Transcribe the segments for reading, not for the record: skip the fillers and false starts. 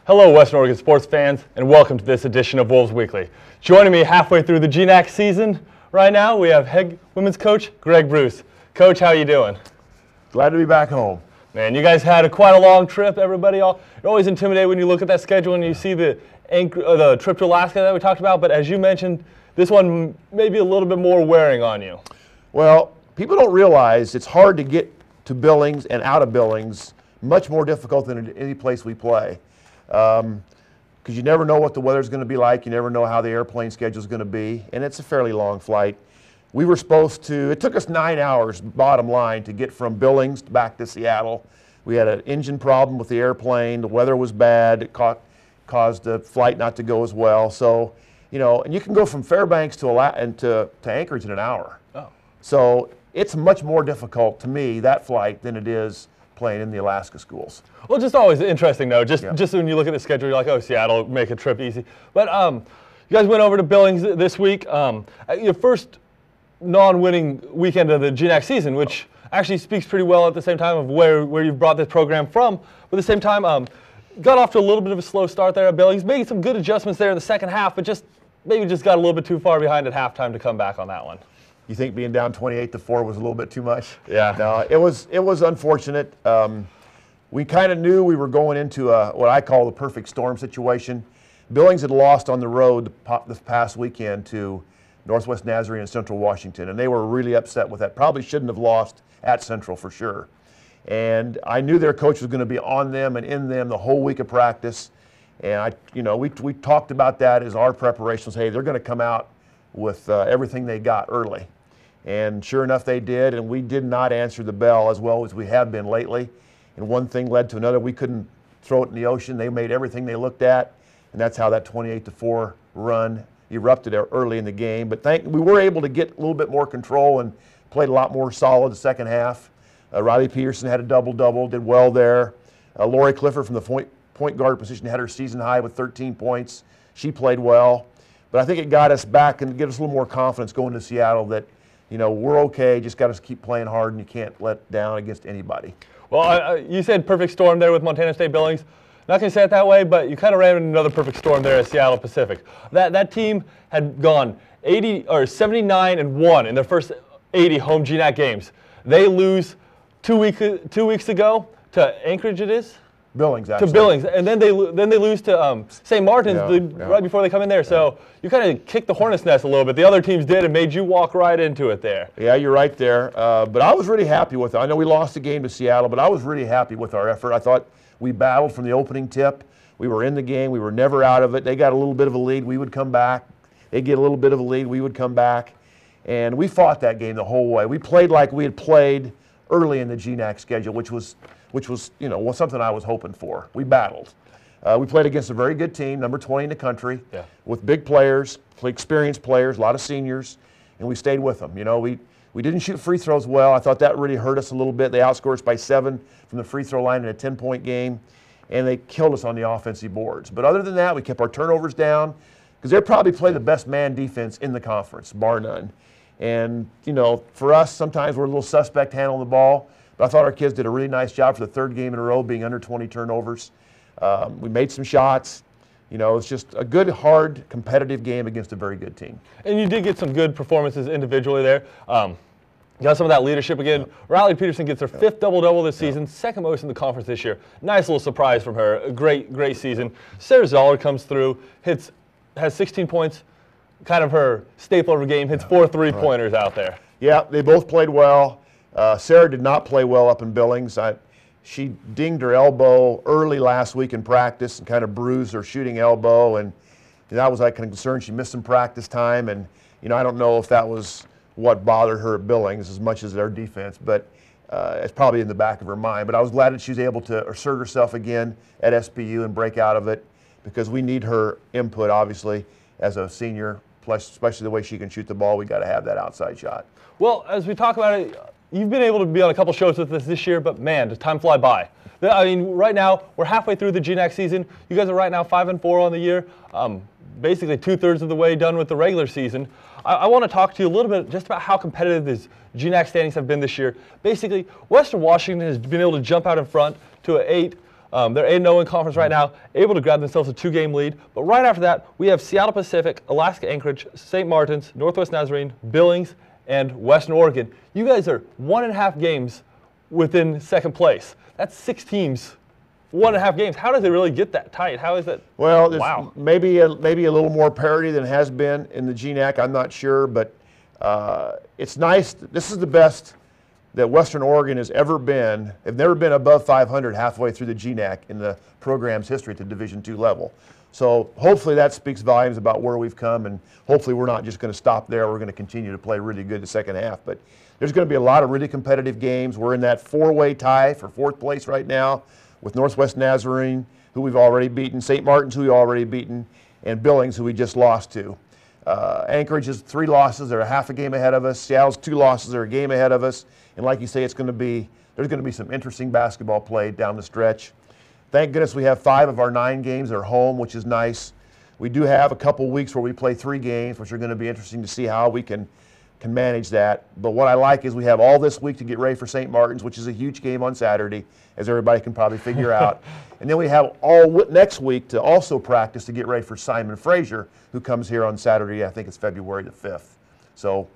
Hello, Western Oregon sports fans, and welcome to this edition of Wolves Weekly. Joining me halfway through the GNAC season right now, we have head women's coach Greg Bruce. Coach, how are you doing? Glad to be back home. Man, you guys had quite a long trip. Everybody, you're always intimidated when you look at that schedule and you see the trip to Alaska that we talked about. But as you mentioned, this one may be a little bit more wearing on you. Well, people don't realize it's hard to get to Billings and out of Billings. Much more difficult than any place we play. Because you never know what the weather's going to be like. You never know how the airplane schedule is going to be. And it's a fairly long flight. We were supposed to, it took us 9 hours, bottom line, to get from Billings back to Seattle. We had an engine problem with the airplane. The weather was bad. It caused the flight not to go as well. So, you know, and you can go from Fairbanks to Anchorage in an hour. Oh. So it's much more difficult to me, that flight, than it is playing in the Alaska schools. Well, just always interesting, though. Just when you look at the schedule, you're like, oh, Seattle, make a trip easy. But you guys went over to Billings this week. Your first non-winning weekend of the GNAC season, which actually speaks pretty well at the same time of where you've brought this program from. But at the same time, got off to a little bit of a slow start there at Billings. Making some good adjustments there in the second half, but maybe just got a little bit too far behind at halftime to come back on that one. You think being down 28-4 was a little bit too much? Yeah. No, it was unfortunate. We kind of knew we were going into what I call the perfect storm situation. Billings had lost on the road this past weekend to Northwest Nazarene and Central Washington, and they were really upset with that. Probably shouldn't have lost at Central for sure. And I knew their coach was going to be on them and in them the whole week of practice. And we talked about that as our preparations. Hey, they're going to come out with everything they got early. And sure enough, they did, and we did not answer the bell as well as we have been lately. And one thing led to another. We couldn't throw it in the ocean. They made everything they looked at, and that's how that 28-4 run erupted early in the game. But we were able to get a little bit more control and played a lot more solid the second half. Riley Peterson had a double-double, did well there. Lori Clifford from the point guard position had her season high with 13 points. She played well. But I think it got us back and gave us a little more confidence going to Seattle that, you know, we're okay, just got to keep playing hard, and you can't let down against anybody. Well, you said perfect storm there with Montana State Billings. Not going to say it that way, but you kind of ran into another perfect storm there at Seattle Pacific. That team had gone 79-1 in their first 80 home GNAC games. They lose 2 weeks ago to Anchorage. It is. Billings, actually. To Billings, and then they lose to St. Martin's right before they come in there. So you kind of kicked the hornet's nest a little bit. The other teams did and made you walk right into it there. Yeah, you're right there. But I was really happy with it. I know we lost the game to Seattle, but I was really happy with our effort. I thought we battled from the opening tip. We were in the game. We were never out of it. They got a little bit of a lead. We would come back. They'd get a little bit of a lead. We would come back. And we fought that game the whole way. We played like we had played early in the GNAC schedule, which was something I was hoping for. We battled. We played against a very good team, number 20 in the country, with big players, experienced players, a lot of seniors, and we stayed with them. You know, we didn't shoot free throws well. I thought that really hurt us a little bit. They outscored us by 7 from the free throw line in a 10-point game, and they killed us on the offensive boards. But other than that, we kept our turnovers down because they probably play the best man defense in the conference, bar none. And, you know, for us, sometimes we're a little suspect handling the ball. But I thought our kids did a really nice job for the third game in a row, being under 20 turnovers. We made some shots. You know, it's just a good, hard, competitive game against a very good team. And you did get some good performances individually there. Got some of that leadership again. Riley Peterson gets her 5th double-double this season, 2nd most in the conference this year. Nice little surprise from her. A great season. Sarah Zoller comes through, has 16 points, kind of her staple of her game, hits 4 three-pointers out there. Yeah, they both played well. Sarah did not play well up in Billings. She dinged her elbow early last week in practice and kind of bruised her shooting elbow, and that was like a concern. She missed some practice time, and you know, I don't know if that was what bothered her at Billings as much as their defense, but it's probably in the back of her mind. But I was glad that she was able to assert herself again at SPU and break out of it, because we need her input, obviously, as a senior, plus especially the way she can shoot the ball. We got to have that outside shot. Well, as we talk about it, you've been able to be on a couple shows with us this year, but man, does time fly by. I mean, right now, we're halfway through the GNAC season. You guys are right now 5-4 on the year, basically 2/3 of the way done with the regular season. I want to talk to you a little bit just about how competitive these GNAC standings have been this year. Basically, Western Washington has been able to jump out in front to an 8 They're 8-0 in conference right now, able to grab themselves a 2-game lead. But right after that, we have Seattle Pacific, Alaska Anchorage, St. Martin's, Northwest Nazarene, Billings, and Western Oregon. You guys are 1.5 games within second place. That's 6 teams, 1.5 games. How does it really get that tight? How is that? Well, wow. maybe a little more parity than has been in the GNAC. I'm not sure, but it's nice. This is the best that Western Oregon has ever been. They've never been above 500 halfway through the GNAC in the program's history at the Division II level. So hopefully that speaks volumes about where we've come, and hopefully we're not just going to stop there. We're going to continue to play really good the second half. But there's going to be a lot of really competitive games. We're in that 4-way tie for 4th place right now with Northwest Nazarene, who we've already beaten, St. Martin's, who we've already beaten, and Billings, who we just lost to. Anchorage is 3 losses. They're a half a game ahead of us. Seattle's 2 losses. They're a game ahead of us. And like you say, there's going to be some interesting basketball played down the stretch. Thank goodness we have 5 of our 9 games are home, which is nice. We do have a couple weeks where we play 3 games, which are going to be interesting to see how we can manage that. But what I like is we have all this week to get ready for St. Martin's, which is a huge game on Saturday, as everybody can probably figure out. And then we have all next week to also practice to get ready for Simon Fraser, who comes here on Saturday. I think it's February the 5th. So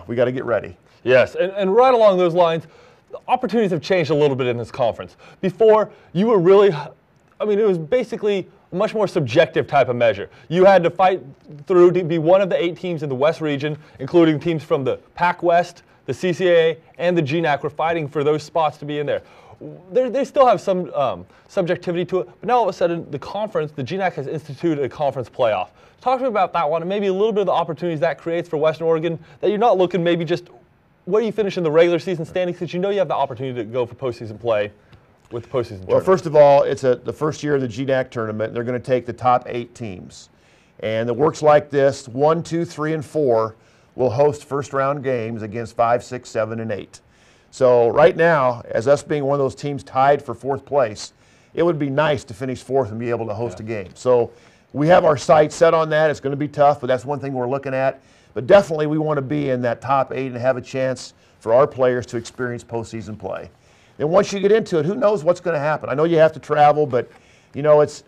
we got to get ready. Yes, and right along those lines, the opportunities have changed a little bit in this conference. Before, you were really, it was basically a much more subjective type of measure. You had to fight through to be one of the 8 teams in the West region, including teams from the Pac West, the CCAA, and the GNAC were fighting for those spots to be in there. They still have some subjectivity to it, but now all of a sudden the conference, the GNAC has instituted a conference playoff. Talk to me about that one and maybe a little bit of the opportunities that creates for Western Oregon, that you're not looking maybe just where you finish in the regular season standings, because you know you have the opportunity to go for postseason play with the postseason tournament. Well, first of all, it's the first year of the GNAC tournament, and they're going to take the top 8 teams. And it works like this: 1, 2, 3, and 4 will host first-round games against 5, 6, 7, and 8. So right now, as us being one of those teams tied for 4th place, it would be nice to finish 4th and be able to host a game. So we have our sights set on that. It's going to be tough, but that's one thing we're looking at. But definitely we want to be in that top 8 and have a chance for our players to experience postseason play. And once you get into it, who knows what's going to happen? I know you have to travel, but it's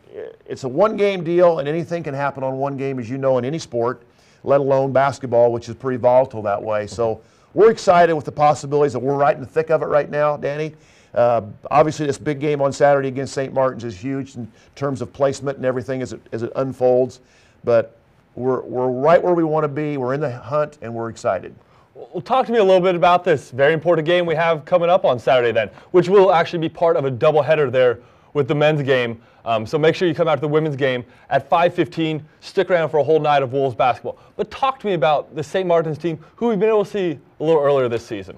a 1-game deal, and anything can happen on 1 game, as you know, in any sport, let alone basketball, which is pretty volatile that way. So we're excited with the possibilities that we're right in the thick of it right now, Danny. Obviously, this big game on Saturday against St. Martin's is huge in terms of placement and everything as it unfolds. But we're right where we want to be. We're in the hunt, and we're excited. Well, talk to me a little bit about this very important game we have coming up on Saturday then, which will actually be part of a doubleheader there with the men's game. So make sure you come out to the women's game at 5:15. Stick around for a whole night of Wolves basketball. But talk to me about the St. Martin's team, who we've been able to see a little earlier this season.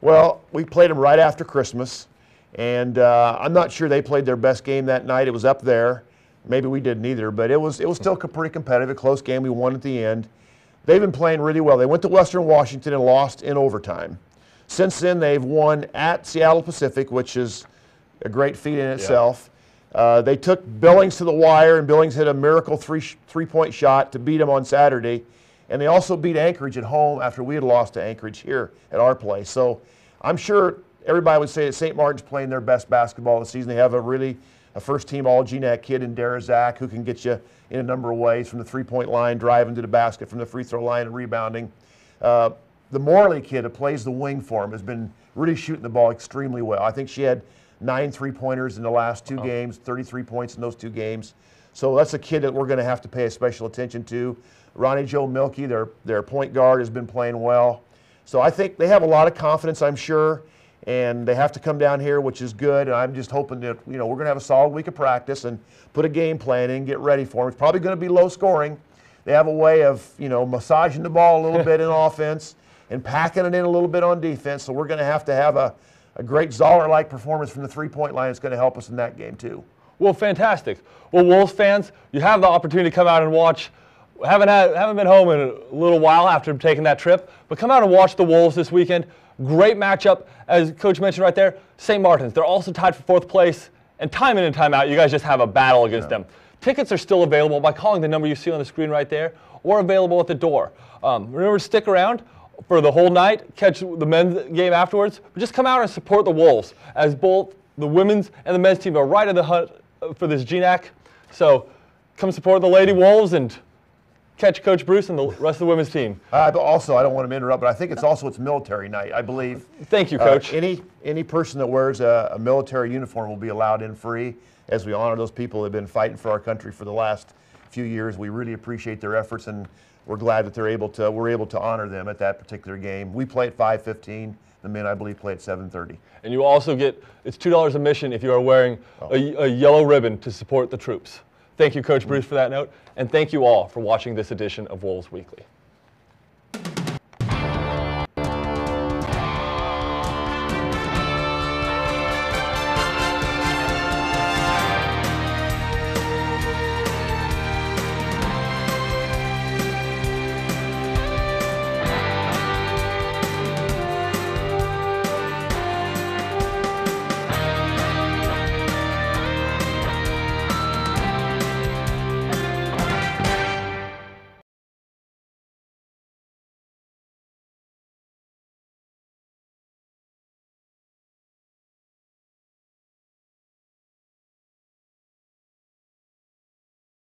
Well, we played them right after Christmas, and I'm not sure they played their best game that night. It was up there. Maybe we didn't either, but it was still pretty competitive, a close game. We won at the end. They've been playing really well. They went to Western Washington and lost in overtime. Since then, they've won at Seattle Pacific, which is a great feat in itself. They took Billings to the wire, and Billings hit a miracle three-point shot to beat them on Saturday. And they also beat Anchorage at home after we had lost to Anchorage here at our place. So I'm sure everybody would say that St. Martin's playing their best basketball this season. They have a first-team all-GNAC kid in Zach, who can get you in a number of ways, from the three-point line, driving to the basket, from the free throw line, and rebounding. The Morley kid who plays the wing for him has been really shooting the ball extremely well. I think she had 9 3-pointers in the last 2 games, 33 points in those 2 games. So that's a kid that we're going to have to pay special attention to. Ronnie Joe Milkey, their point guard, has been playing well. So I think they have a lot of confidence, I'm sure, and they have to come down here, which is good. And I'm just hoping that we're going to have a solid week of practice and put a game plan in, get ready for them. It's probably going to be low scoring. They have a way of massaging the ball a little bit in offense and packing it in a little bit on defense. So we're going to have a great Zoller-like performance from the three-point line. It's going to help us in that game too. Well, fantastic. Well, Wolves fans, you have the opportunity to come out and watch. Haven't been home in a little while after taking that trip, but come out and watch the Wolves this weekend. Great matchup, as Coach mentioned right there. St. Martin's, they're also tied for 4th place, and time in and time out, you guys just have a battle against them. Tickets are still available by calling the number you see on the screen right there, or available at the door. Remember to stick around for the whole night, catch the men's game afterwards, but just come out and support the Wolves, as both the women's and the men's team are right in the hunt for this GNAC. So come support the Lady Wolves and catch Coach Bruce and the rest of the women's team. Also, I don't want to interrupt, but I think it's military night, I believe. Thank you, Coach. Any person that wears a military uniform will be allowed in free, as we honor those people who have been fighting for our country for the last few years. We really appreciate their efforts, and we're glad that we're able to honor them at that particular game. We play at 5:15. The men, I believe, play at 7:30. And you also get, it's $2 admission if you are wearing a yellow ribbon to support the troops. Thank you, Coach Bruce, for that note, and thank you all for watching this edition of Wolves Weekly.